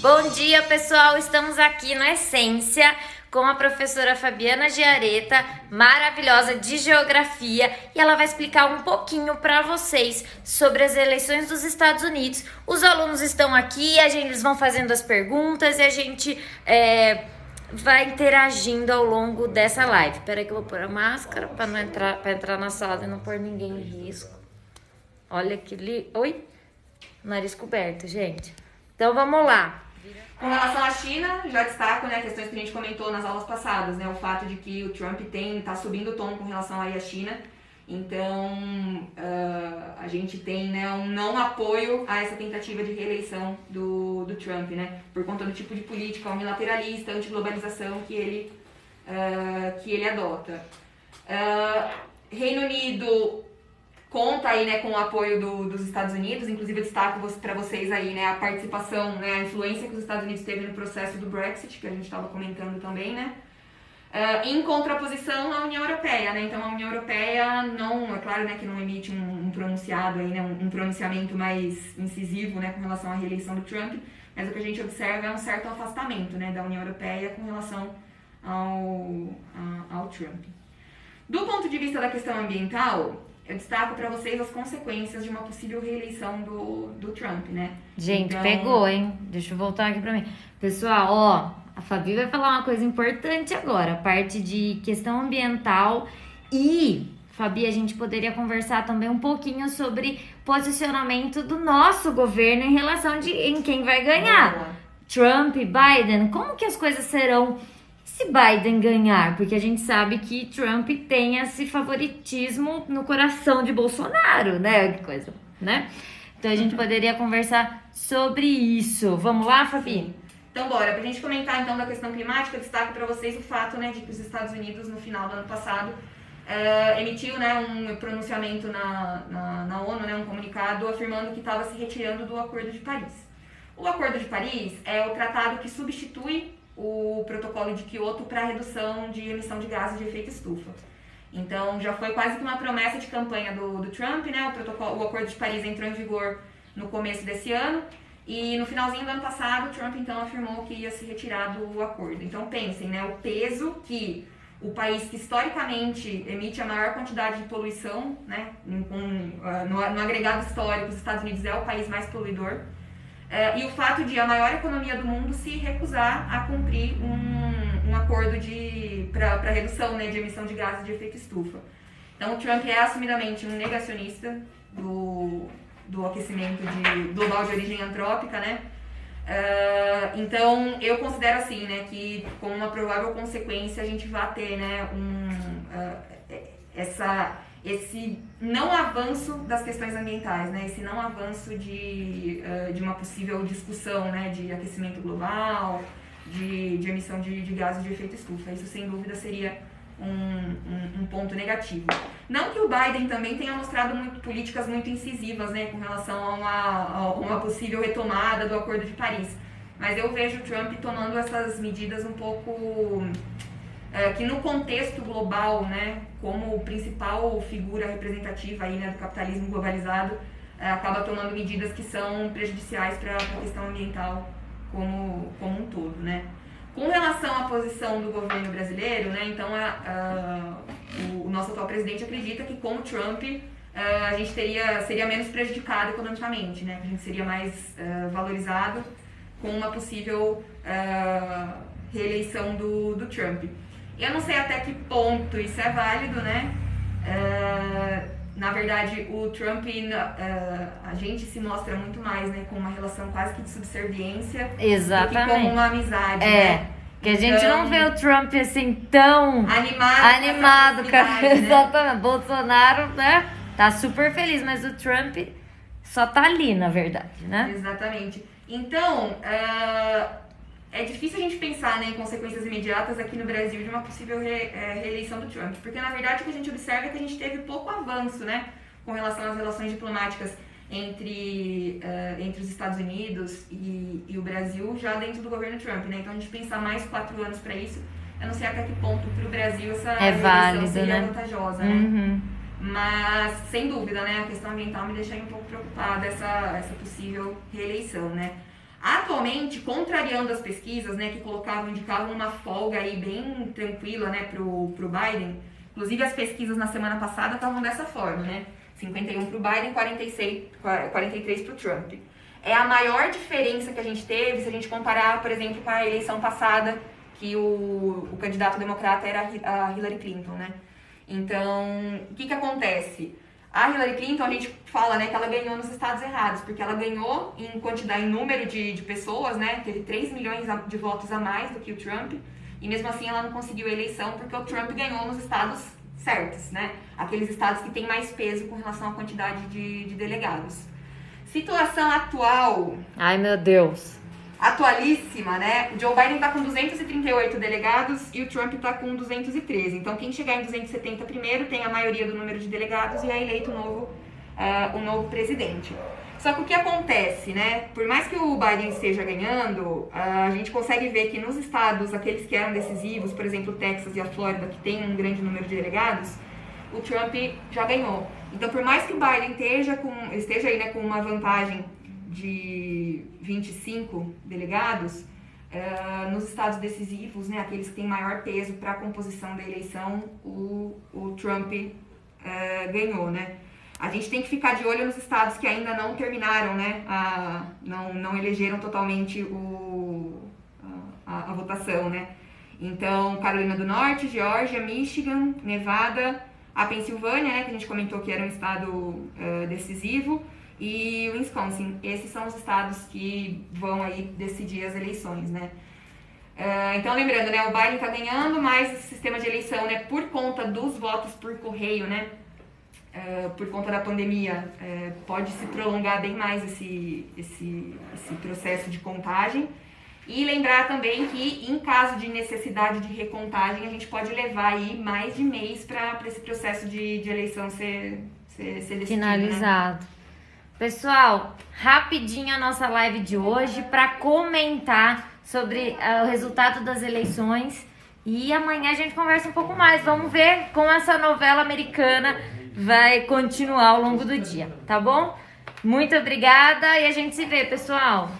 Bom dia, pessoal! Estamos aqui no Essência com a professora Fabiana Giareta, maravilhosa de Geografia, e ela vai explicar um pouquinho para vocês sobre as eleições dos Estados Unidos. Os alunos estão aqui, eles vão fazendo as perguntas e a gente vai interagindo ao longo dessa live. Espera que eu vou pôr a máscara para não entrar na sala e não pôr ninguém em risco. Olha que Oi? Nariz coberto, gente. Então vamos lá. Com relação à China, já destaco, né, questões que a gente comentou nas aulas passadas, né, o fato de que o Trump está subindo o tom com relação aí à China. Então, a gente tem, né, um não apoio a essa tentativa de reeleição do Trump, né, por conta do tipo de política unilateralista, antiglobalização que ele adota. Reino Unido conta aí, né, com o apoio dos Estados Unidos, inclusive eu destaco para vocês aí, né, a participação, né, a influência que os Estados Unidos teve no processo do Brexit, que a gente estava comentando também, né, em contraposição à União Europeia, né, então a União Europeia não, é claro, né, que não emite um pronunciado aí, né, um pronunciamento mais incisivo, né, com relação à reeleição do Trump, mas o que a gente observa é um certo afastamento, né, da União Europeia com relação ao Trump. Do ponto de vista da questão ambiental, eu destaco para vocês as consequências de uma possível reeleição do Trump, né? Gente, então... pegou, hein? Deixa eu voltar aqui para mim. Pessoal, ó, a Fabi vai falar uma coisa importante agora, a parte de questão ambiental e, Fabi, a gente poderia conversar também um pouquinho sobre posicionamento do nosso governo em relação em quem vai ganhar. Boa. Trump, Biden, como que as coisas serão se Biden ganhar? Porque a gente sabe que Trump tem esse favoritismo no coração de Bolsonaro, né? Que coisa, né? Então a gente poderia conversar sobre isso. Vamos lá, Fabi? Sim. Então bora, pra gente comentar então da questão climática, eu destaco para vocês o fato, né, de que os Estados Unidos no final do ano passado emitiu, né, um pronunciamento na ONU, né, um comunicado afirmando que estava se retirando do Acordo de Paris. O Acordo de Paris é o tratado que substitui o protocolo de Kyoto para redução de emissão de gases de efeito estufa. Então, já foi quase que uma promessa de campanha do Trump, né? O Acordo de Paris entrou em vigor no começo desse ano e no finalzinho do ano passado, o Trump então afirmou que ia se retirar do acordo. Então, pensem, né? O peso que o país que historicamente emite a maior quantidade de poluição, né? No agregado histórico, os Estados Unidos é o país mais poluidor. E o fato de a maior economia do mundo se recusar a cumprir um acordo para redução, né, de emissão de gases de efeito estufa. Então, o Trump é assumidamente um negacionista do aquecimento global de origem antrópica, né? Então, eu considero assim, né, que como uma provável consequência a gente vai ter, né, esse não avanço das questões ambientais, né? Esse não avanço de uma possível discussão, né? De aquecimento global, de emissão de gases de efeito estufa. Isso, sem dúvida, seria um ponto negativo. Não que o Biden também tenha mostrado políticas muito incisivas, né? Com relação a uma possível retomada do Acordo de Paris. Mas eu vejo o Trump tomando essas medidas um pouco... que no contexto global, né, como principal figura representativa aí, né, do capitalismo globalizado, acaba tomando medidas que são prejudiciais para a questão ambiental como um todo, né. Com relação à posição do governo brasileiro, né, então o nosso atual presidente acredita que com o Trump a gente seria menos prejudicado economicamente, né, que a gente seria mais valorizado com uma possível reeleição do Trump. Eu não sei até que ponto isso é válido, né? Na verdade, o Trump, a gente se mostra muito mais, né, com uma relação quase que de subserviência. Exatamente. Do que como uma amizade, né? Que a gente não vê o Trump assim tão animado com né? Exatamente. Bolsonaro, né? Tá super feliz, mas o Trump só tá ali, na verdade, né? Exatamente. Então, é difícil a gente pensar, né, em consequências imediatas aqui no Brasil de uma possível reeleição do Trump, porque na verdade o que a gente observa é que a gente teve pouco avanço, né, com relação às relações diplomáticas entre os Estados Unidos e o Brasil já dentro do governo Trump, né? Então a gente pensar mais 4 anos para isso, eu não sei até que ponto para o Brasil essa reeleição seria vantajosa, né? Uhum. Mas, sem dúvida, né, a questão ambiental me deixa um pouco preocupada, essa possível reeleição, né? Atualmente, contrariando as pesquisas, né, que indicavam uma folga aí bem tranquila, né, pro Biden. Inclusive, as pesquisas na semana passada estavam dessa forma, né? 51 pro Biden, 43 pro Trump. É a maior diferença que a gente teve se a gente comparar, por exemplo, com a eleição passada, que o candidato democrata era a Hillary Clinton, né? Então, o que acontece? A Hillary Clinton, a gente fala, né, que ela ganhou nos estados errados, porque ela ganhou em número de pessoas, né? Teve 3 milhões de votos a mais do que o Trump, e mesmo assim ela não conseguiu a eleição porque o Trump ganhou nos estados certos, né? Aqueles estados que têm mais peso com relação à quantidade de delegados. Situação atual... Ai, meu Deus. Atualíssima, né? O Joe Biden está com 238 delegados e o Trump está com 213. Então, quem chegar em 270 primeiro tem a maioria do número de delegados e é eleito o novo presidente. Só que o que acontece, né? Por mais que o Biden esteja ganhando, a gente consegue ver que nos estados, aqueles que eram decisivos, por exemplo, o Texas e a Flórida, que tem um grande número de delegados, o Trump já ganhou. Então, por mais que o Biden esteja aí, né, com uma vantagem de 25 delegados, nos estados decisivos, né, aqueles que têm maior peso para a composição da eleição, o Trump ganhou, né? A gente tem que ficar de olho nos estados que ainda não terminaram, né, não elegeram totalmente a votação, né? Então, Carolina do Norte, Geórgia, Michigan, Nevada, a Pensilvânia, né, que a gente comentou que era um estado decisivo, e o Wisconsin. Esses são os estados que vão aí decidir as eleições, né? Então, lembrando, né, o Biden está ganhando, mas esse sistema de eleição, né, por conta dos votos por correio, né, por conta da pandemia, pode se prolongar bem mais esse processo de contagem. E lembrar também que, em caso de necessidade de recontagem, a gente pode levar aí mais de mês para esse processo de eleição ser decidido, finalizado. Né? Pessoal, rapidinho a nossa live de hoje para comentar sobre o resultado das eleições e amanhã a gente conversa um pouco mais. Vamos ver como essa novela americana vai continuar ao longo do dia, tá bom? Muito obrigada e a gente se vê, pessoal!